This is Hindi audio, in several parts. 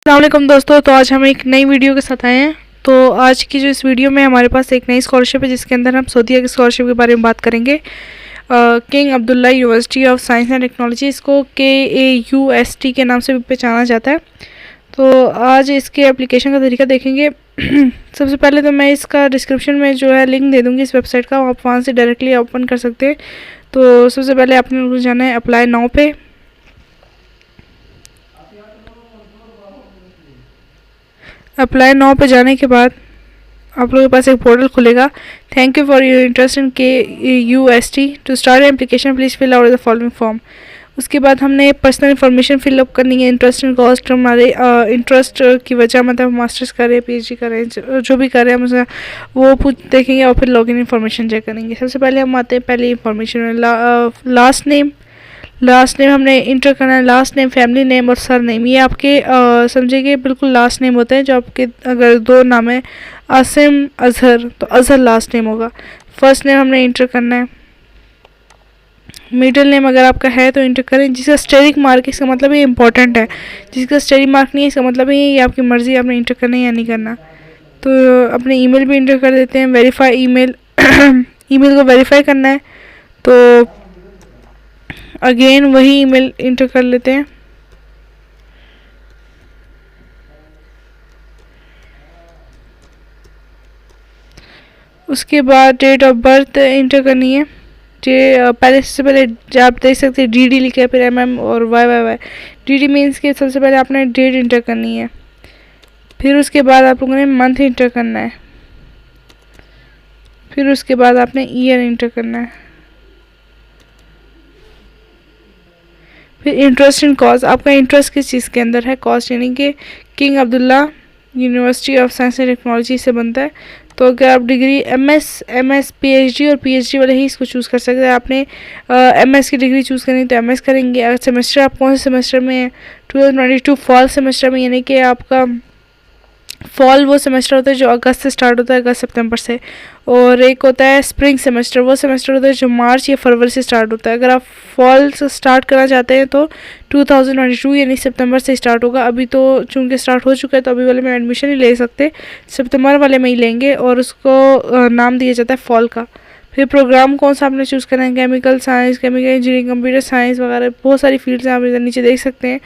अस्सलामुअलैकुम दोस्तों। तो आज हम एक नई वीडियो के साथ आए हैं। तो आज की जो इस वीडियो में हमारे पास एक नई स्कॉलरशिप है जिसके अंदर हम सऊदीया की स्कॉलरशिप के बारे में बात करेंगे। King Abdullah University of science and technology, इसको KAUST के नाम से भी पहचाना जाता है। तो आज इसके एप्लीकेशन का तरीका देखेंगे। सबसे पहले तो मैं इसका डिस्क्रिप्शन में जो है लिंक दे दूँगी इस वेबसाइट का, आप वहाँ से डायरेक्टली ओपन कर सकते हैं। तो सबसे पहले आपने जाना है अप्लाई नाउ पे। अप्लाई नाउ पे जाने के बाद आप लोगों के पास एक पोर्टल खुलेगा। Thank you for your interest in KAUST। To start application please fill out the following form. उसके बाद हमने पर्सनल इन्फॉर्मेशन फिलअप करनी है, इंटरेस्ट इन कॉस्ट, हमारे इंटरेस्ट की वजह, मतलब मास्टर्स कर रहे हैं, PhD कर रहे हैं, जो भी कर रहे हैं हम वो देखेंगे और फिर लॉगिन इन्फॉर्मेशन चेक करेंगे। सबसे पहले हम आते हैं पहले इन्फॉर्मेशन में, लास्ट नेम हमने इंटर करना है। लास्ट नेम, फैमिली नेम और सर नेम, ये आपके समझिए बिल्कुल लास्ट नेम होते हैं। जो आपके अगर दो नाम है आसिम अजहर तो अजहर लास्ट नेम होगा। फर्स्ट नेम हमने इंटर करना है। मिडिल नेम अगर आपका है तो इंटर करें। जिसका स्टेरिक मार्क है इसका मतलब ये इंपॉर्टेंट है, जिसका स्टेरिक मार्क नहीं है इसका मतलब ये आपकी मर्ज़ी, आपने इंटर करना है या नहीं करना। तो अपने ईमेल भी इंटर कर देते हैं। वेरीफाई ईमेल ईमेल को वेरीफाई करना है तो अगेन वही ईमेल इंटर कर लेते हैं। उसके बाद डेट ऑफ बर्थ इंटर करनी है। पहले सबसे पहले आप देख सकते हैं DD लिखा है, फिर MM और YYY। DD मीन्स के सबसे पहले आपने डेट इंटर करनी है, फिर उसके बाद आप लोगों ने मंथ इंटर करना है, फिर उसके बाद आपने ईयर इंटर करना है, फिर इंटरेस्ट इन कॉज, आपका इंटरेस्ट किस चीज़ के अंदर है। कॉस्ट यानी कि king Abdullah University of science and technology से बनता है। तो अगर आप डिग्री MS PhD और PhD वाले ही इसको चूज़ कर सकते हैं। आपने MS की डिग्री चूज़ करनी तो MS करेंगे। अगर सेमेस्टर आप कौन से सेमेस्टर में है, 2022 फॉल सेमेस्टर में, यानी कि आपका फॉल वो सेमेस्टर होता है जो अगस्त से स्टार्ट होता है, अगस्त सितंबर से। और एक होता है स्प्रिंग सेमेस्टर, वो सेमेस्टर होता है जो मार्च या फरवरी से स्टार्ट होता है। अगर आप फॉल से स्टार्ट करना चाहते हैं तो 2022 यानी सितंबर से स्टार्ट होगा। अभी तो चूँकि स्टार्ट हो चुका है तो अभी वाले में एडमिशन ही ले सकते, सितंबर वाले में ही लेंगे और उसको नाम दिया जाता है फॉल का। फिर प्रोग्राम कौन सा आपने चूज़ करना है, chemical science, chemical engineering, computer science वगैरह बहुत सारी फील्ड्स हैं, आप इधर नीचे देख सकते हैं।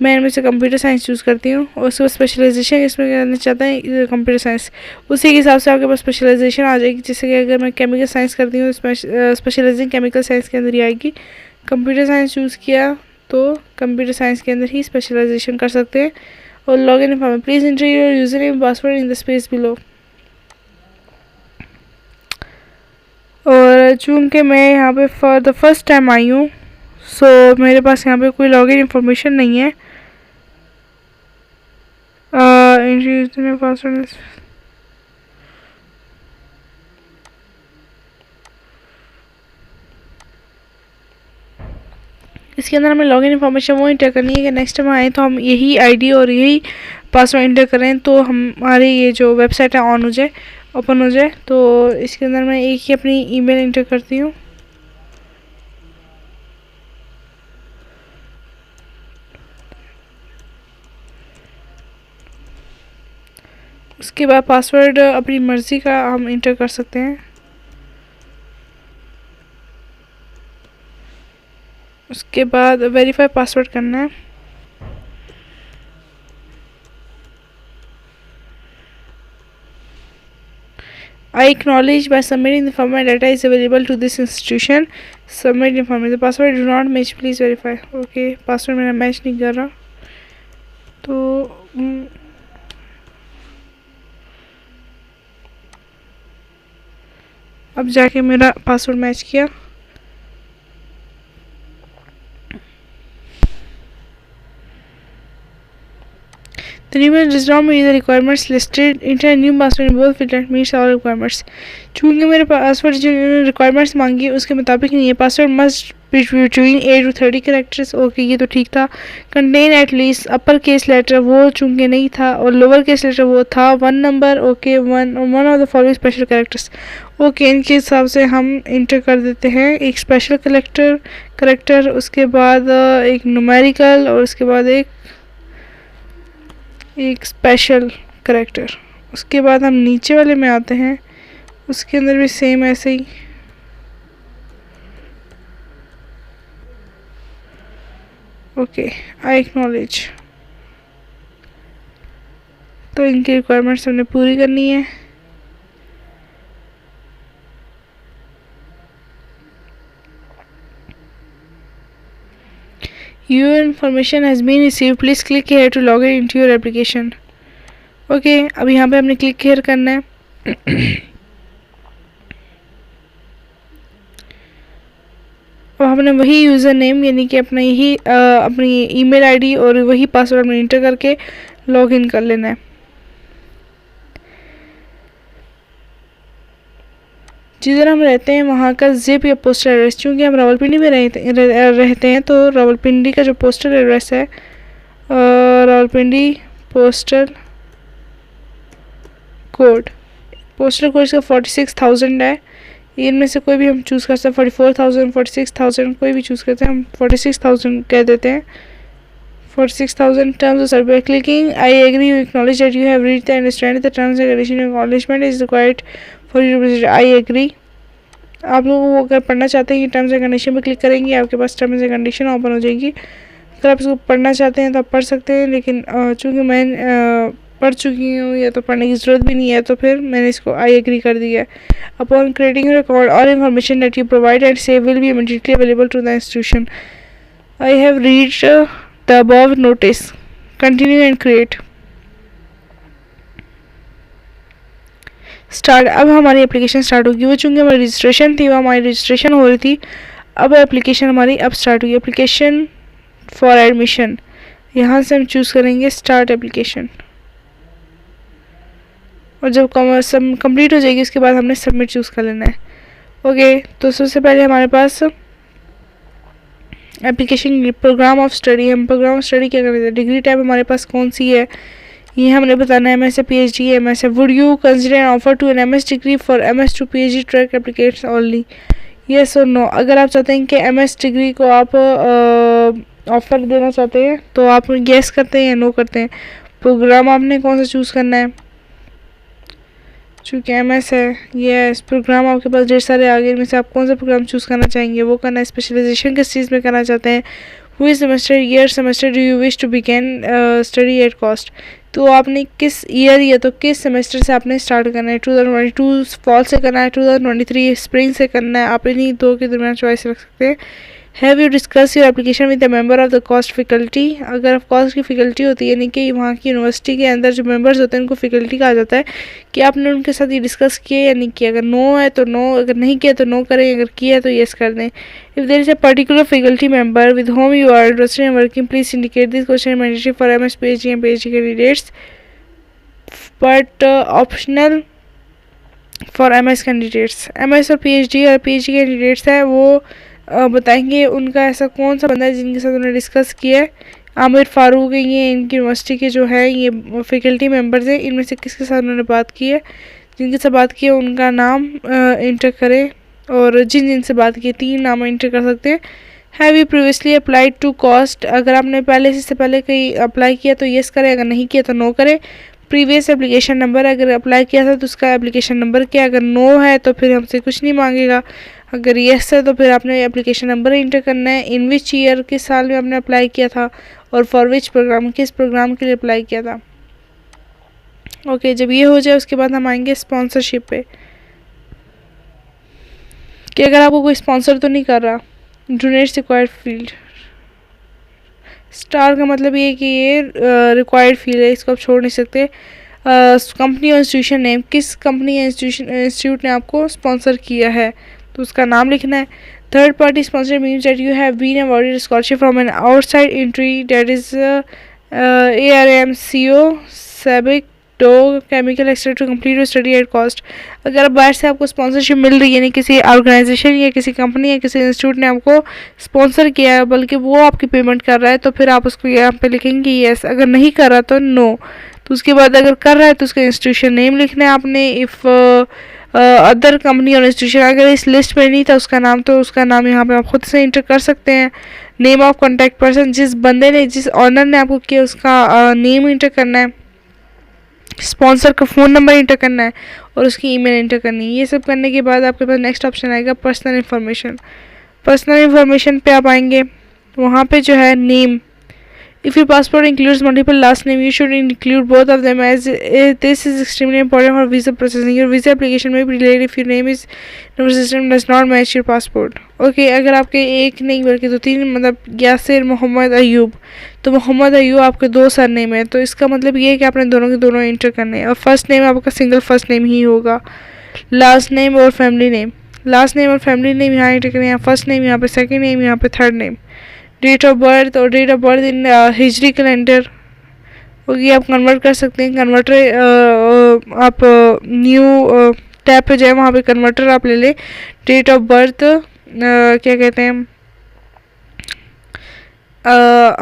मैं इनमें से कंप्यूटर साइंस चूज़ करती हूँ और उसके बाद स्पेशलाइजेशन इसमें करना चाहते हैं कंप्यूटर साइंस, उसी के हिसाब से आपके पास स्पेशलाइजेशन आ जाएगी। जैसे कि अगर मैं केमिकल साइंस करती हूँ स्पेशलाइजिंग केमिकल साइंस के अंदर ही आएगी। कंप्यूटर साइंस चूज़ किया तो कंप्यूटर साइंस के अंदर ही स्पेशलाइजेशन कर सकते हैं। और log in form, please enter your user name password in the space below. और चूँकि मैं यहाँ पे for the first time I हूँ सो मेरे पास यहाँ पे कोई लॉगिन इन्फॉर्मेशन नहीं है। पासवर्ड इसके अंदर हमें लॉगिन इन्फॉर्मेशन वो इंटर करनी है कि नेक्स्ट टाइम आए तो हम यही ID और यही पासवर्ड इंटर करें तो हमारी ये जो वेबसाइट है ऑन हो जाए, ओपन हो जाए। तो इसके अंदर मैं एक ही अपनी ईमेल इंटर करती हूँ। उसके बाद पासवर्ड अपनी मर्ज़ी का हम इंटर कर सकते हैं। उसके बाद वेरीफाई पासवर्ड करना है। I acknowledge by submitting the format data is available to this institution. Submit information. The password do not match. Please verify. Okay, password मेरा मैच नहीं कर रहा तो अब जाके मेरा पासवर्ड मैच किया। The new one does not meet the requirements listed. Enter a new password in both field that meets all requirements. चूँकि मेरे पासवर्ड जो रिक्वायरमेंट्स मांगी है उसके मुताबिक नहीं है। Password must between 8 to 30 characters. Okay, ये तो ठीक था। Contain at least upper case letter, वो चूँकि नहीं था, और लोअर केस लेटर वो था। 1 number, okay, one of the following special characters. Okay, इनके हिसाब से हम इंटर कर देते हैं एक स्पेशल करेक्टर, उसके बाद एक न्यूमेरिकल और उसके बाद एक एक स्पेशल करेक्टर। उसके बाद हम नीचे वाले में आते हैं, उसके अंदर भी सेम ऐसे ही ओके आई एक्नॉलेज। तो इनकी रिक्वायरमेंट्स हमने पूरी करनी है। Your information has been received. Please click here to log in into your application. Okay अब यहाँ पे हमने क्लिक here करना है। अब हमने वही यूज़र नेम यानी कि अपना यही अपनी ईमेल आईडी और वही पासवर्ड में इंटर करके लॉग इन कर लेना है। जिधर हम रहते हैं वहाँ का जिप या पोस्टल एड्रेस, क्योंकि हम रावलपिंडी में रहते हैं तो रावलपिंडी का जो पोस्टल एड्रेस है रावलपिंडी पोस्टल कोड इसका 46,000 है। इनमें से कोई भी हम चूज़ कर सकते हैं, 44,000 46,000 कोई भी चूज़ करते हैं। हम 46,000 कह देते हैं। 46,000 terms of service. Clicking I agree you acknowledge that you have read the understand the terms and condition acknowledgement is required for you to I agree. आप लोग वो अगर पढ़ना चाहते हैं कि टर्म्स एंड कंडीशन पर क्लिक करेंगे आपके पास टर्म्स एंड कंडीशन ओपन हो जाएगी। अगर आप इसको पढ़ना चाहते हैं तो आप पढ़ सकते हैं, लेकिन चूँकि मैं पढ़ चुकी हूँ या तो पढ़ने की ज़रूरत भी नहीं है तो फिर मैंने इसको आई एग्री कर दिया है। Upon creating record all information that you provide and save will be immediately available to the institution. I have read the above notice, continue and create start. अब हमारी एप्लीकेशन स्टार्ट होगी। वो चूँकि हमारी रजिस्ट्रेशन थी वो हमारी रजिस्ट्रेशन हो रही थी, अब एप्लीकेशन हमारी अब स्टार्ट हुई। एप्लीकेशन फॉर एडमिशन, यहाँ से हम चूज़ करेंगे स्टार्ट एप्लीकेशन और जब कंप्लीट हो जाएगी उसके बाद हमने सबमिट चूज़ कर लेना है। ओके तो सबसे पहले हमारे पास एप्लीकेशन प्रोग्राम ऑफ स्टडी। हम प्रोग्राम ऑफ स्टडी क्या करेंगे, डिग्री टाइप हमारे पास कौन सी है ये हमने बताना है। MS है, PhD है, MS है। Would you consider an offer to an MS degree for MS to PhD track application only, yes और नो। अगर आप चाहते हैं कि MS डिग्री को आप ऑफ़र देना चाहते हैं तो आप येस करते हैं या नो करते हैं। प्रोग्राम आपने कौन सा चूज़ करना है, चूँकि MS है येस। प्रोग्राम आपके पास ढेर सारे आगे, इनमें से आप कौन सा प्रोग्राम चूज़ करना चाहेंगे वो करना है। स्पेशलाइजेशन किस चीज़ में करना चाहते हैं, हुई semester year semester do you wish to begin study at KAUST. तो आपने किस ईयर या तो किस सेमेस्टर से आपने स्टार्ट करना है, 2022 फॉल से करना है, 2023 स्प्रिंग से करना है। आप इन्हीं दो के दरमियान चॉइस रख सकते हैं। Have you discuss your application with the member of the cost faculty. अगर कॉस्ट की फैकल्टी होती है यानी कि वहाँ की यूनिवर्सिटी के अंदर जो मेंबर्स होते हैं उनको फैकल्टी कहा जाता है, कि आपने उनके साथ ये डिस्कस किया या नहीं किया। अगर नो है तो नो, अगर नहीं किया तो नो करें, अगर किया है तो येस कर दें। If there is a particular faculty member with whom you are interested in working please indicate this question mandatory for MS PhD and PhD candidates but optional for MS candidates. MS और PhD कैंडिडेट्स है वो बताएंगे उनका ऐसा कौन सा बंदा है जिनके साथ उन्होंने डिस्कस किया है। आमिर फारूक है, ये इनकी यूनिवर्सिटी के जो है ये फैकल्टी मेंबर्स हैं। इनमें से किसके साथ उन्होंने बात की है, जिनके साथ बात की है उनका नाम इंटर करें, और जिन से बात की 3 नाम इंटर कर सकते हैं। Have you previously applied to KAUST. अगर आपने पहले से पहले कहीं अप्लाई किया तो येस करें, अगर नहीं किया तो नो करें। प्रीवियस एप्लीकेशन नंबर, अगर अप्लाई किया था तो उसका एप्लीकेशन नंबर क्या, अगर नो है तो फिर हमसे कुछ नहीं मांगेगा। अगर येस है तो फिर आपने एप्लीकेशन नंबर इंटर करना है। इन विच ईयर, किस साल में आपने अप्लाई किया था, और फॉर विच प्रोग्राम, किस प्रोग्राम के लिए अप्लाई किया था। ओके जब ये हो जाए उसके बाद हम आएंगे स्पॉन्सरशिप पे, कि अगर आपको कोई स्पॉन्सर तो नहीं कर रहा। डोनेट्स रिक्वायर्ड फील्ड, स्टार का मतलब ये है कि ये रिक्वायर्ड फील्ड है, इसको आप छोड़ नहीं सकते। कंपनी और इंस्टीट्यूशन नेम, किस कंपनी या इंस्टीट्यूट ने आपको स्पॉन्सर किया है तो उसका नाम लिखना है। Third party sponsor means that you have been awarded scholarship from an outside entry that is ARMCO SABIC Dow chemical extra to complete your study at KAUST. अगर बाहर से आपको स्पॉन्सरशिप मिल रही है, यानी किसी ऑर्गेनाइजेशन या किसी कंपनी या किसी इंस्टीट्यूट ने आपको स्पॉन्सर किया है बल्कि वो आपकी पेमेंट कर रहा है, तो फिर आप उसको यहाँ पे लिखेंगे येस। अगर नहीं कर रहा तो नो। तो उसके बाद अगर कर रहा है तो उसका इंस्टीट्यूशन नेम लिखना है आपने। इफ़ अदर कंपनी और इंस्टीट्यूशन अगर इस लिस्ट में नहीं था उसका नाम, तो उसका नाम यहाँ पे आप खुद से इंटर कर सकते हैं। नेम ऑफ कॉन्टैक्ट पर्सन, जिस बंदे ने जिस ऑनर ने आपको किया उसका नेम इंटर करना है। स्पॉन्सर का फ़ोन नंबर इंटर करना है और उसकी ईमेल इंटर करनी है। ये सब करने के बाद आपके पास नेक्स्ट ऑप्शन आएगा पर्सनल इन्फॉर्मेशन। पर्सनल इन्फॉर्मेशन पे आप आएंगे, वहाँ पे जो है name, if your passport includes multiple last name you should include both of them as this is extremely important for visa processing. Your visa application may be delayed if your name is in your system does not match your passport. Okay अगर आपके एक नहीं बल्कि दो तीन, मतलब यासिर मोहम्मद अयूब, तो मोहम्मद अयूब आपके दो सरनेम है, तो इसका मतलब ये है कि आपने दोनों के दोनों इंटर करने हैं। और फर्स्ट नेम आपका सिंगल फर्स्ट नेम ही होगा। लास्ट नेम और फैमिली नेम, लास्ट नेम और फैमिली नेम यहाँ इंटर करें, यहाँ फर्स्ट नेम, यहाँ पे सेकंड नेम, यहाँ पे third name. Date of birth और डेट ऑफ बर्थ इन हिजरी कैलेंडर होगी, आप कन्वर्ट कर सकते हैं। कन्वर्टर आप न्यू टैब पे जाए, वहाँ पे कन्वर्टर आप ले लें। डेट ऑफ बर्थ क्या कहते हैं,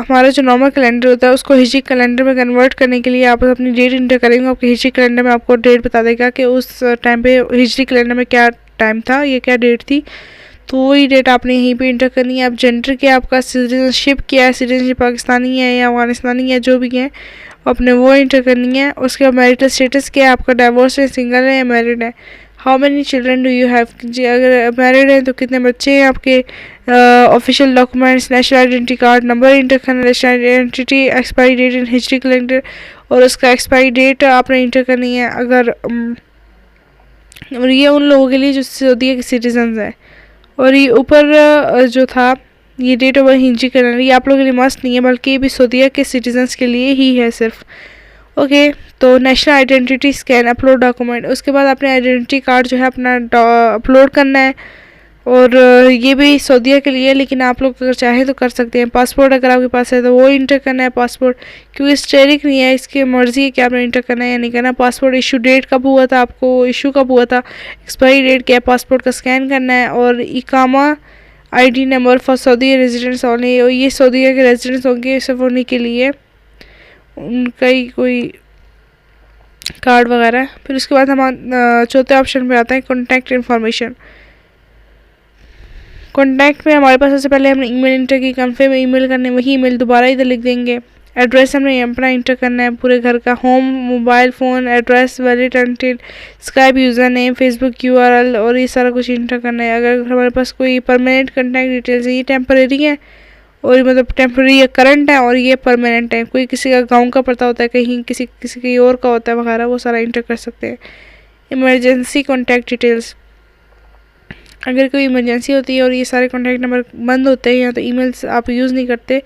हमारा जो नॉर्मल कैलेंडर होता है उसको हिजरी कैलेंडर में कन्वर्ट करने के लिए आप अपनी डेट इंटर करेंगे। आपके हिजरी कैलेंडर में आपको डेट बता देगा कि उस टाइम पे हिजरी कैलेंडर में क्या टाइम था, ये क्या डेट थी, तो वही डेट आपने यहीं पे इंटर करनी है। आप जेंडर के, आपका सिटीजनशिप क्या है, सिटीजनशिप पाकिस्तानी है या अफगानिस्तानी है, जो भी है आपने वो इंटर करनी है। उसके बाद मैरिटल स्टेटस क्या है, आपका डाइवोर्स है, सिंगल है या मैरिड है। How many children do you have, जी अगर मैरिड हैं तो कितने बच्चे हैं आपके। Official documents, national identity card number enter करना, national identity, expiry date in history calendar और उसका एक्सपायरी डेट आपने इंटर करनी है। अगर और ये उन लोगों के लिए जो सऊदीया के सिटीजन हैं। और ये ऊपर जो था ये डेट ऑफ बर्थ हिंजी कैलेंडर, ये आप लोगों के लिए मस्ट नहीं है, बल्कि ये भी सऊदीया के सिटीजन्स के लिए ही है सिर्फ। ओके तो national identity scan, upload document, उसके बाद अपने आइडेंटिटी कार्ड जो है अपना अपलोड करना है। और ये भी सऊदीया के लिए, लेकिन आप लोग अगर चाहें तो कर सकते हैं। पासपोर्ट अगर आपके पास है तो वो इंटर करना है पासपोर्ट, क्योंकि स्टेरिक नहीं है, इसकी मर्ज़ी है कि आपने इंटर करना है या नहीं करना। पासपोर्ट इशू डेट कब हुआ था, आपको इशू कब हुआ था, एक्सपायरी डेट क्या है, पासपोर्ट का स्कैन करना है। और इकामा ID number for Saudi residents only, और ये सऊदीया के रेजिडेंट्स होंगे सिर्फ उन्हीं के लिए, उनका ही कोई कार्ड वगैरह। फिर उसके बाद हम चौथे ऑप्शन पे आते हैं कॉन्टैक्ट इन्फॉर्मेशन। कॉन्टैक्ट में हमारे पास सबसे पहले हमने ईमेल इंटर की, कन्फर्म ईमेल करने, वही ईमेल दोबारा इधर लिख देंगे। एड्रेस हमने अपना इंटर करना है पूरे घर का, home, mobile phone address, valid until, Skype user name, Facebook URL और ये सारा कुछ इंटर करना है। अगर हमारे पास कोई परमानेंट कॉन्टैक्ट डिटेल्स है, ये टेम्परेरी है और मतलब टेम्परेरी या करंट है और ये परमानेंट है। कोई किसी का गाँव का पता होता है, कहीं किसी कहीं और का होता है वगैरह, वो सारा इंटर कर सकते हैं। इमरजेंसी कॉन्टैक्ट डिटेल्स, अगर कोई इमरजेंसी होती है और ये सारे कॉन्टैक्ट नंबर बंद होते हैं या तो ईमेल्स आप यूज़ नहीं करते,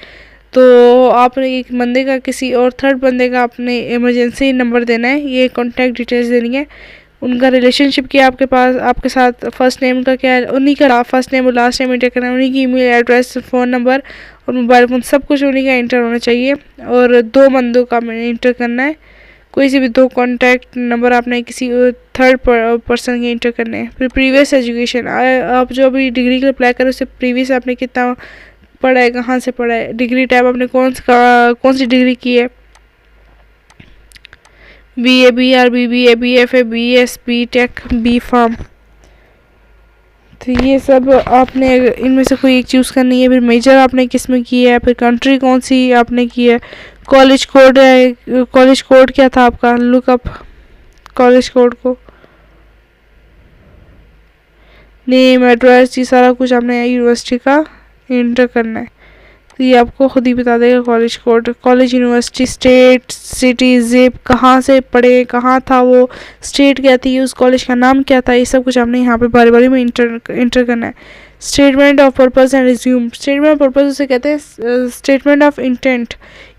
तो आपने एक बंदे का, किसी और थर्ड बंदे का आपने इमरजेंसी नंबर देना है, ये कॉन्टैक्ट डिटेल्स देनी है। उनका रिलेशनशिप क्या आपके पास, आपके साथ फर्स्ट नेम का क्या है, उन्हीं का फर्स्ट नेम और लास्ट नेम इंटर करना है, उन्हीं की ईमेल एड्रेस, फ़ोन नंबर और मोबाइल फ़ोन सब कुछ उन्हीं का इंटर होना चाहिए। और दो बंदों का इंटर करना है, कोई से भी दो कॉन्टैक्ट नंबर आपने किसी थर्ड पर्सन के इंटर करने हैं। फिर प्रीवियस एजुकेशन, आप जो अभी डिग्री के लिए अप्लाई करें उससे प्रीवियस आपने कितना पढ़ा है, कहाँ से पढ़ा है, डिग्री टाइप आपने कौन सी डिग्री की है, BA, BR, BBA, BFA, BS, BTech, B.Pharm, तो ये सब आपने इनमें से कोई एक चूज़ करनी है। फिर मेजर आपने किस में की है, फिर कंट्री कौन सी आपने की है, कॉलेज कोड है, कॉलेज कोड क्या था आपका, लुकअप कॉलेज कोड को, नेम, एड्रेस, ये सारा कुछ आपने यूनिवर्सिटी का इंटर करना है। तो ये आपको खुद ही बता देगा college code, college, university, state, city, zip, कहाँ से पढ़े, कहाँ था वो, स्टेट क्या थी, उस कॉलेज का नाम क्या था, ये सब कुछ आपने यहाँ पे बारी बारी में इंटर करना है। Statement of purpose and resume, statement of purpose उसे कहते हैं स्टेटमेंट ऑफ इंटेंट,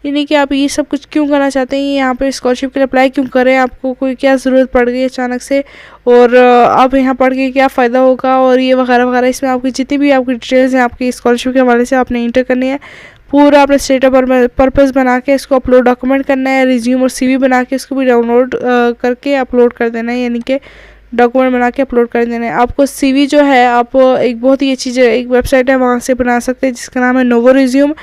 यानी कि आप ये सब कुछ क्यों करना चाहते हैं, यहाँ पे स्कॉलरशिप के लिए अप्लाई क्यों करें, आपको कोई क्या ज़रूरत पड़ गई अचानक से, और आप यहाँ पढ़ के क्या फ़ायदा होगा, और ये वगैरह वगैरह। इसमें आपकी जितनी भी आपकी डिटेल्स हैं आपकी स्कॉलरशिप के हवाले से आपने इंटर करनी है। पूरा अपने स्टेट ऑफ पर्पस बना के इसको अपलोड डॉक्यूमेंट करना है, रिज्यूम और CV बना के इसको भी डाउनलोड करके अपलोड कर देना है, यानी कि डॉक्यूमेंट बना के अपलोड कर देना है। आपको CV जो है आप एक बहुत ही अच्छी एक वेबसाइट है वहाँ से बना सकते हैं, जिसका नाम है नोवो रिज्यूम,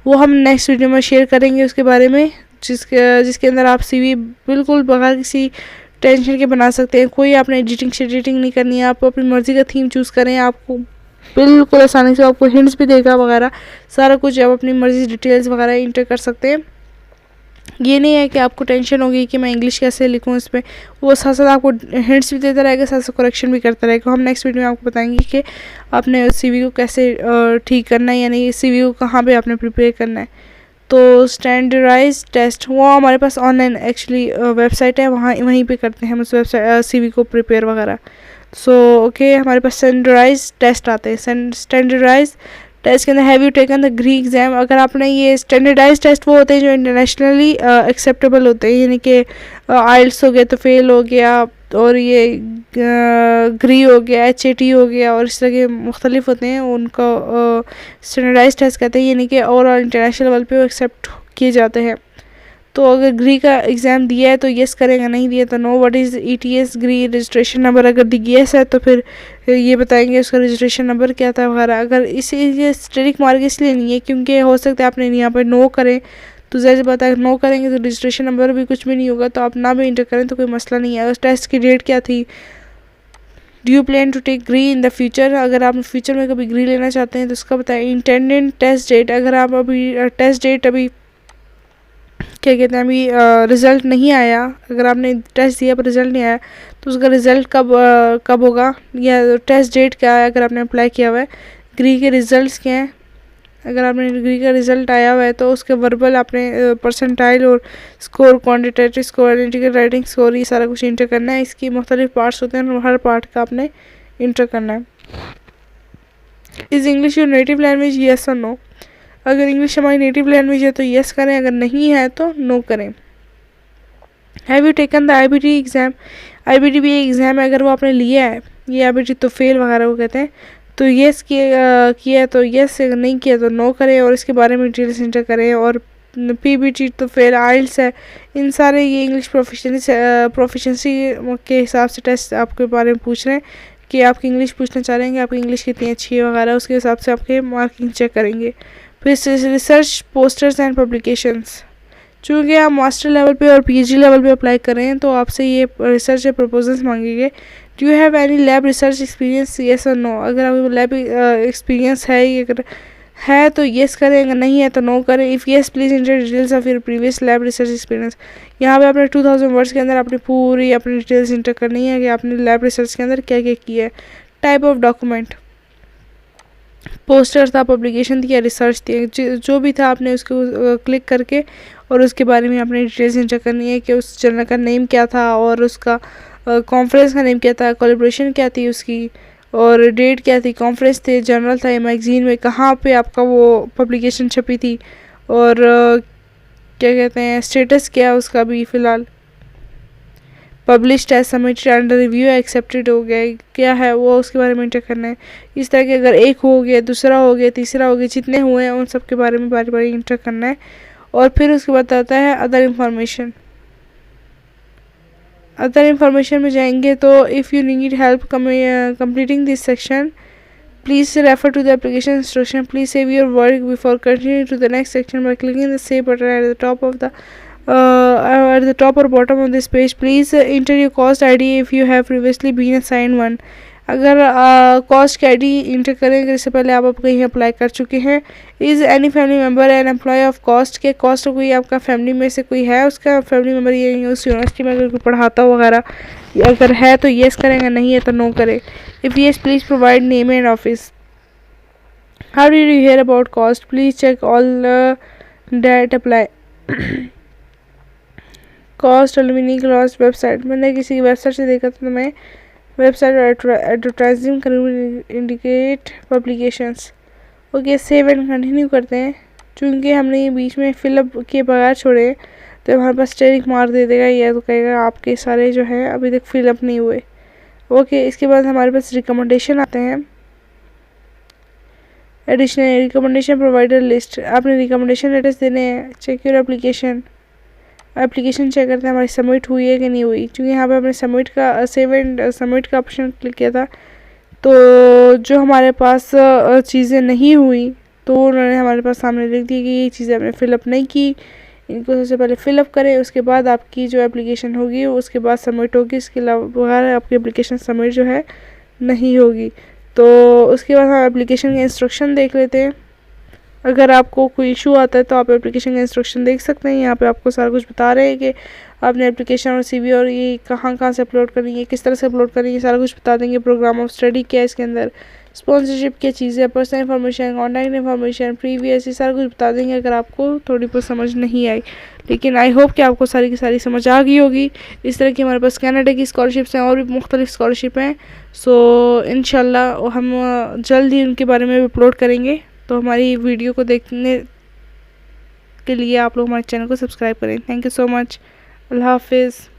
वो हम नेक्स्ट वीडियो में शेयर करेंगे उसके बारे में, जिसके अंदर आप CV बिल्कुल बगैर किसी टेंशन के बना सकते हैं। कोई आपने एडिटिंग नहीं करनी है, आप अपनी मर्ज़ी का थीम चूज़ करें, आपको बिल्कुल आसानी से, आपको हिंट्स भी देगा वगैरह सारा कुछ, आप अपनी मर्ज़ी डिटेल्स वगैरह इंटर कर सकते हैं। ये नहीं है कि आपको टेंशन होगी कि मैं इंग्लिश कैसे लिखूँ इस पर, वो साथ साथ आपको हिंट्स भी देता रहेगा, साथ साथ करेक्शन भी करता रहेगा। हम नेक्स्ट वीडियो में आपको बताएंगे कि आपने CV को कैसे ठीक करना है, यानी CV को कहाँ पे आपने प्रिपेयर करना है। तो स्टैंडर्डाइज टेस्ट वो हमारे पास ऑनलाइन एक्चुअली वेबसाइट है, वहीं पे करते हैं हम उस वेबसाइट CV को प्रिपेयर वगैरह। सो ओके, हमारे पास स्टैंडर्डाइज टेस्ट आते हैं। स्टैंडर्डाइज टेस्ट के अंदर have you taken the GRE exam, अगर आपने ये स्टैंडर्डाइज टेस्ट वो होते हैं जो इंटरनेशनली एक्सेप्टेबल होते हैं, यानी कि आइल्स हो गया तो फेल हो गया, और ये ग्री हो गया, HAT हो गया, और इस तरह के मुख्तलिफ होते हैं, उनको स्टैंडर्डाइज टेस्ट कहते हैं, यानी कि ओवरऑल इंटरनेशनल लेवल पे वो एक्सेप्ट किए जाते हैं। तो अगर ग्री का एग्ज़ाम दिया है तो येस करेंगे, नहीं दिया तो no. What is ETS GRE registration number, अगर येस है तो फिर ये बताएंगे उसका रजिस्ट्रेशन नंबर क्या था वगैरह। अगर ये स्टेरिक मार्क इसलिए नहीं है क्योंकि हो सकता है आपने यहाँ पर नो करें, तो जैसे पता है नो करेंगे तो रजिस्ट्रेशन नंबर भी कुछ भी नहीं होगा, तो आप ना भी इंटर करें तो कोई मसला नहीं है। अगर टेस्ट की डेट क्या थी, do you plan to take GRE in the future, अगर आप फ्यूचर में कभी ग्री लेना चाहते हैं तो उसका बताएं। इंटेंडेड टेस्ट डेट, अगर आप अभी टेस्ट डेट अभी क्या कहते हैं अभी रिज़ल्ट नहीं आया, अगर आपने टेस्ट दिया पर रिज़ल्ट नहीं आया तो उसका रिज़ल्ट कब होगा, या टेस्ट डेट क्या है अगर आपने अप्लाई किया हुआ है। ग्री के रिज़ल्ट्स क्या हैं, अगर आपने डिग्री का रिज़ल्ट आया हुआ है तो उसके वर्बल आपने परसेंटाइल और score, quantitative score, analytical writing score, ये सारा कुछ इंटर करना है। इसकी मुख्तलिफ पार्ट्स होते हैं और हर पार्ट का आपने इंटर करना है। Is English your native language, yes और नो, अगर इंग्लिश हमारी नेटिव लैंग्वेज है तो येस करें, अगर नहीं है तो नो करें। Have you taken the IBT exam, IBT भी एग्ज़ाम है, अगर वो आपने लिया है, ये IBT तो फेल वगैरह को कहते हैं, तो येस किया तो येस, नहीं किया तो नो करें और इसके बारे में डिटेल्स इंटर करें। और PBT तो फिर आइल्स है, इन सारे ये इंग्लिश प्रोफिशेंसी के हिसाब से टेस्ट आपके बारे में पूछ रहे हैं कि आपकी इंग्लिश पूछना चाह रहे हैं कि आपकी इंग्लिश कितनी अच्छी है वगैरह, उसके हिसाब से आपके मार्किंग चेक करेंगे। फिर रिसर्च पोस्टर्स एंड पब्लिकेशंस, चूँकि आप मास्टर लेवल पे और PhD लेवल पे अप्लाई कर रहे हैं तो आपसे ये रिसर्च प्रपोजल्स मांगेंगे। Do you have any lab research experience, yes और नो, अगर आपको लैब एक्सपीरियंस है, ये अगर है तो येस करें, अगर नहीं है तो नो करें। If yes please inter details of your previous lab research experience, यहाँ पे आपने 2000 वर्ड्स के अंदर अपनी पूरी अपनी डिटेल्स इंटर करनी है कि आपने लैब रिसर्च के अंदर क्या क्या किया है। टाइप ऑफ डॉक्यूमेंट, पोस्टर था, पब्लिकेशन थी या रिसर्च थी, जो भी था आपने उसको क्लिक करके और उसके बारे में आपने डिटेल्स इंटर करनी है कि उस जर्नल का नेम क्या था और उसका कॉन्फ्रेंस का नेम क्या था, कोलैबोरेशन क्या थी उसकी, और डेट क्या थी, कॉन्फ्रेंस थे, जर्नल था या मैगज़ीन में, कहाँ पे आपका वो पब्लिकेशन छपी थी, और क्या कहते हैं स्टेटस क्या उसका भी फ़िलहाल, पब्लिश्ड है, सबमिटेड, अंडर रिव्यू, एक्सेप्टेड हो गया, क्या है वो उसके बारे में इंटर करना है। इस तरह के अगर एक हो गया, दूसरा हो गया, तीसरा हो गया, जितने हुए हैं उन सब के बारे में बारी बारी इंटर करना है। और फिर उसके बाद आता है अदर इंफॉर्मेशन। अदर इंफॉर्मेशन में जाएंगे तो if you need help completing this section please refer to the application instruction, please save your work before continue to the next section by clicking the save button at the top of the at the top or bottom of this page. Please enter your cost ID if you have previously been assigned one. अगर कॉस्ट की ID इंटर करेंगे इससे पहले आप कहीं अप्लाई कर चुके हैं। Is any family member an employ of KAUST, के कॉस्ट कोई आपका फैमिली में से कोई है उसका फैमिली मेम्बर, ये उस यूनिवर्सिटी में अगर कोई पढ़ाता हो वगैरह, अगर है तो येस करेंगे, नहीं है तो नो करें। If yes please provide name and office. How did you hear about KAUST, please check all that apply. KAUST alumni class website, मैंने किसी की वेबसाइट से देखा था, तो मैं website advertising indicate publications. Okay, save and continue करते हैं। चूँकि हमने ये बीच में फिलअप के बगैर छोड़े तो हमारे पास स्टेरिक मार दे देगा, या तो कहेगा आपके सारे जो हैं अभी तक फिलअप नहीं हुए। ओके, इसके बाद हमारे पास रिकमेंडेशन आते हैं। एडिशनल रिकमेंडेशन प्रोवाइडर लिस्ट, आपने रिकमेंडेशन लेटर्स देने हैं। चेक योर एप्लीकेशन चेक करते हैं हमारी सबमिट हुई है कि नहीं हुई। क्योंकि यहाँ पे हमने सबमिट का सेव एंड सबमिट का ऑप्शन क्लिक किया था, तो जो हमारे पास चीज़ें नहीं हुई तो उन्होंने हमारे पास सामने लिख दी कि ये चीज़ें आपने फ़िलअप नहीं की, इनको सबसे पहले फ़िलअप करें, उसके बाद आपकी जो एप्लीकेशन होगी उसके बाद सबमिट होगी, इसके अलावा आपकी एप्लीकेशन सबमिट जो है नहीं होगी। तो उसके बाद हम एप्लीकेशन के इंस्ट्रक्शन देख लेते हैं। अगर आपको कोई इशू आता है तो आप एप्लीकेशन का इंस्ट्रक्शन देख सकते हैं। यहाँ पे आपको सारा कुछ बता रहे हैं कि आपने एप्लीकेशन और CV और ये कहाँ कहाँ से अपलोड करनी है, किस तरह से अपलोड करनी है, सारा कुछ बता देंगे। प्रोग्राम ऑफ स्टडी क्या है इसके अंदर, स्पॉन्सरशिप क्या चीज़ है, personal information, contact information, previous, ये सारा कुछ बता देंगे अगर आपको थोड़ी बहुत समझ नहीं आई। लेकिन आई होप कि आपको सारी की सारी समझ आ गई होगी। इस तरह की हमारे पास कनाडा की स्कॉलरशिप्स हैं और भी मुख्तलिफ स्कॉलरशिप हैं। सो इंशाल्लाह हम जल्द ही उनके बारे में भी अपलोड करेंगे। तो हमारी वीडियो को देखने के लिए आप लोग हमारे चैनल को सब्सक्राइब करें। Thank you so much. अल्लाह हाफिज़।